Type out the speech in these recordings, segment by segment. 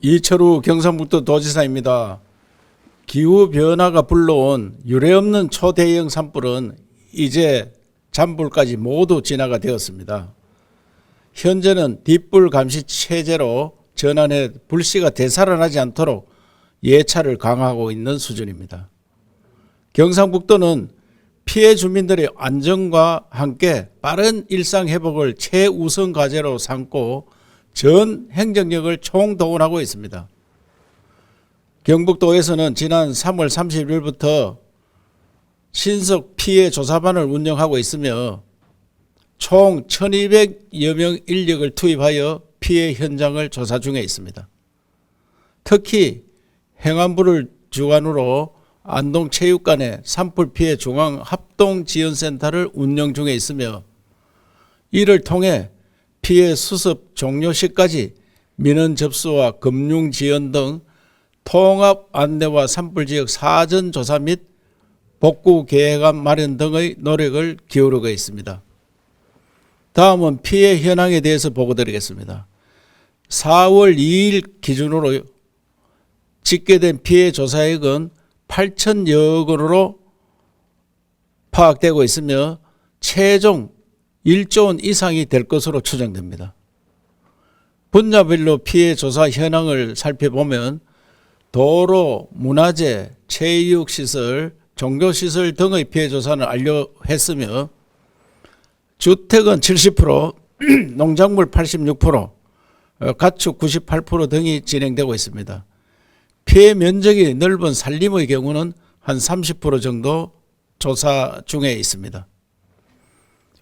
이철우 경상북도 도지사입니다. 기후변화가 불러온 유례없는 초대형 산불은 이제 잔불까지 모두 진화가 되었습니다. 현재는 뒷불 감시 체제로 전환해 불씨가 되살아나지 않도록 예찰을 강화하고 있는 수준입니다. 경상북도는 피해 주민들의 안전과 함께 빠른 일상 회복을 최우선 과제로 삼고 전 행정력을 총동원하고 있습니다. 경북도에서는 지난 3월 30일부터 신속 피해 조사반을 운영하고 있으며 총 1200여 명 인력을 투입하여 피해 현장을 조사 중에 있습니다. 특히 행안부를 주관으로 안동체육관에 산불 피해 중앙합동지원센터를 운영 중에 있으며 이를 통해 피해 수습 종료 시까지 민원 접수와 금융 지원 등 통합 안내와 산불지역 사전 조사 및 복구 계획안 마련 등의 노력을 기울이고 있습니다. 다음은 피해 현황에 대해서 보고드리겠습니다. 4월 2일 기준으로 집계된 피해 조사액은 8천여 건으로 파악되고 있으며 최종 1조 원 이상이 될 것으로 추정됩니다. 분야별로 피해 조사 현황을 살펴보면 도로, 문화재, 체육시설, 종교시설 등의 피해 조사는 완료했으며 주택은 70%, 농작물 86%, 가축 98% 등이 진행되고 있습니다. 피해 면적이 넓은 산림의 경우는 한 30% 정도 조사 중에 있습니다.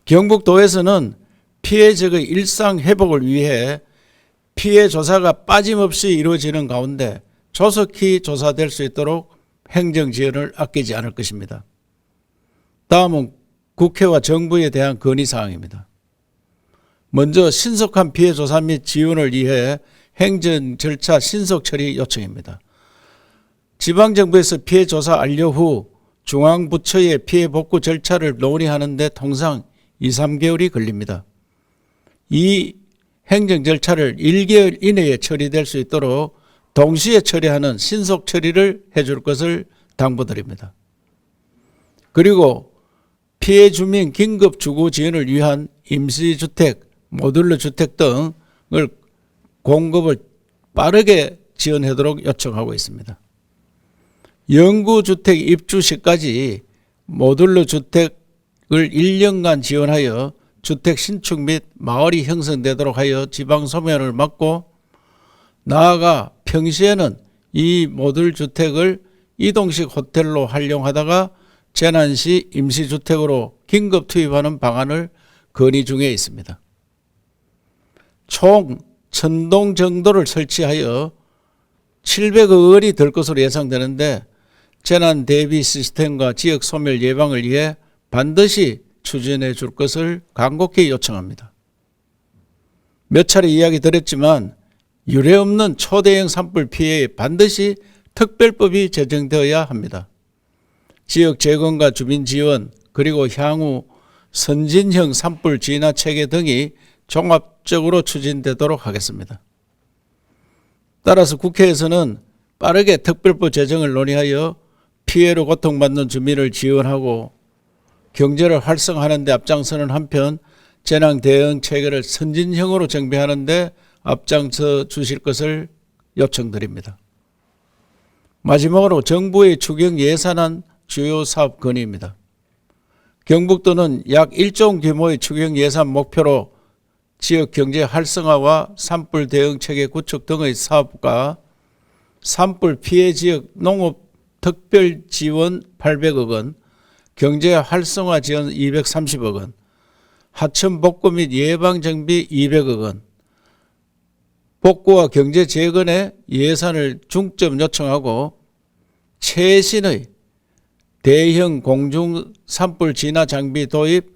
경북도에서는 피해 지역의 일상 회복을 위해 피해 조사가 빠짐없이 이루어지는 가운데 조속히 조사될 수 있도록 행정 지원을 아끼지 않을 것입니다. 다음은 국회와 정부에 대한 건의사항입니다. 먼저 신속한 피해 조사 및 지원을 위해 행정 절차 신속 처리 요청입니다. 지방정부에서 피해 조사 완료 후 중앙부처의 피해 복구 절차를 논의하는 데 통상 2, 3개월이 걸립니다. 이 행정 절차를 1개월 이내에 처리될 수 있도록 동시에 처리하는 신속 처리를 해줄 것을 당부드립니다. 그리고 피해 주민 긴급 주거 지원을 위한 임시주택, 모듈러 주택 등을 공급을 빠르게 지원하도록 요청하고 있습니다. 영구주택 입주 시까지 모듈러 주택을 1년간 지원하여 주택 신축 및 마을이 형성되도록 하여 지방 소멸을 막고 나아가 평시에는 이 모듈 주택을 이동식 호텔로 활용하다가 재난시 임시주택으로 긴급 투입하는 방안을 건의 중에 있습니다. 총 1000동 정도를 설치하여 700억 원이 들 것으로 예상되는데 재난 대비 시스템과 지역 소멸 예방을 위해 반드시 추진해 줄 것을 간곡히 요청합니다. 몇 차례 이야기 드렸지만 유례없는 초대형 산불 피해에 반드시 특별법이 제정되어야 합니다. 지역 재건과 주민 지원 그리고 향후 선진형 산불 진화 체계 등이 종합적으로 추진되도록 하겠습니다. 따라서 국회에서는 빠르게 특별법 제정을 논의하여 피해로 고통받는 주민을 지원하고 경제를 활성화하는 데 앞장서는 한편 재난 대응 체계를 선진형으로 정비하는 데 앞장서 주실 것을 요청드립니다. 마지막으로 정부의 추경 예산안 주요 사업 건의입니다. 경북도는 약 1조 원 규모의 추경 예산 목표로 지역 경제 활성화와 산불 대응 체계 구축 등의 사업과 산불 피해 지역 농업 특별 지원 800억 원, 경제 활성화 지원 230억 원, 하천 복구 및 예방 정비 200억 원, 복구와 경제 재건에 예산을 중점 요청하고 최신의 대형 공중 산불 진화 장비 도입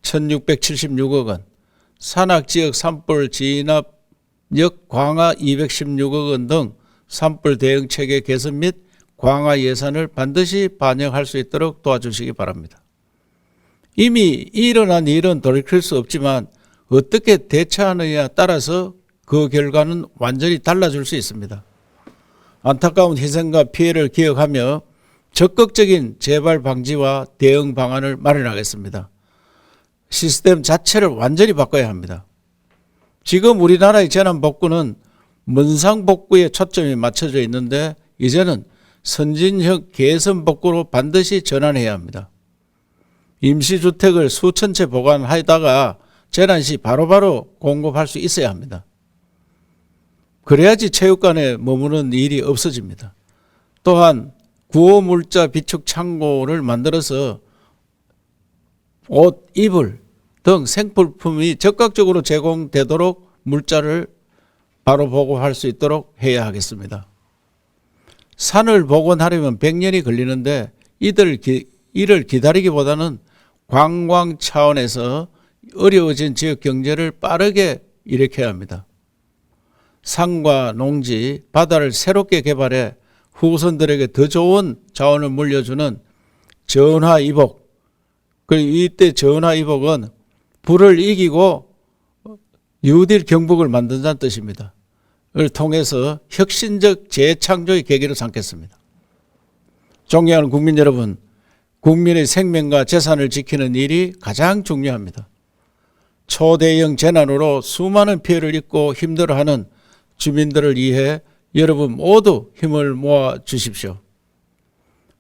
1676억 원, 산악지역 산불 진압력 강화 216억 원 등 산불 대응 체계 개선 및 강화 예산을 반드시 반영할 수 있도록 도와주시기 바랍니다. 이미 일어난 일은 돌이킬 수 없지만 어떻게 대처하느냐에 따라서 그 결과는 완전히 달라질 수 있습니다. 안타까운 희생과 피해를 기억하며 적극적인 재발 방지와 대응 방안을 마련하겠습니다. 시스템 자체를 완전히 바꿔야 합니다. 지금 우리나라의 재난복구는 문상복구에 초점이 맞춰져 있는데 이제는 선진형 개선복구로 반드시 전환해야 합니다. 임시주택을 수천 채 보관하다가 재난 시 바로바로 공급할 수 있어야 합니다. 그래야지 체육관에 머무는 일이 없어집니다. 또한 구호물자 비축 창고를 만들어서 옷, 이불 등 생필품이 적극적으로 제공되도록 물자를 바로 보고할 수 있도록 해야 하겠습니다. 산을 복원하려면 100년이 걸리는데 이를 기다리기보다는 관광 차원에서 어려워진 지역 경제를 빠르게 일으켜야 합니다. 산과 농지, 바다를 새롭게 개발해 후손들에게 더 좋은 자원을 물려주는 전화이복. 그리고 이때 전화이복은 불을 이기고 뉴딜 경북을 만든다는 뜻입니다. 을 통해서 혁신적 재창조의 계기로 삼겠습니다. 존경하는 국민 여러분, 국민의 생명과 재산을 지키는 일이 가장 중요합니다. 초대형 재난으로 수많은 피해를 입고 힘들어하는 주민들을 위해 여러분 모두 힘을 모아 주십시오.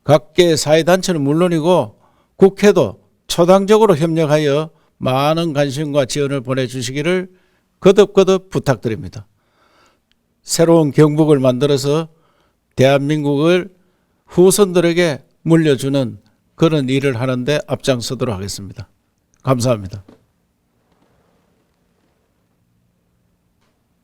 각계 사회단체는 물론이고 국회도 초당적으로 협력하여 많은 관심과 지원을 보내주시기를 거듭거듭 부탁드립니다. 새로운 경북을 만들어서 대한민국을 후손들에게 물려주는 그런 일을 하는데 앞장서도록 하겠습니다. 감사합니다.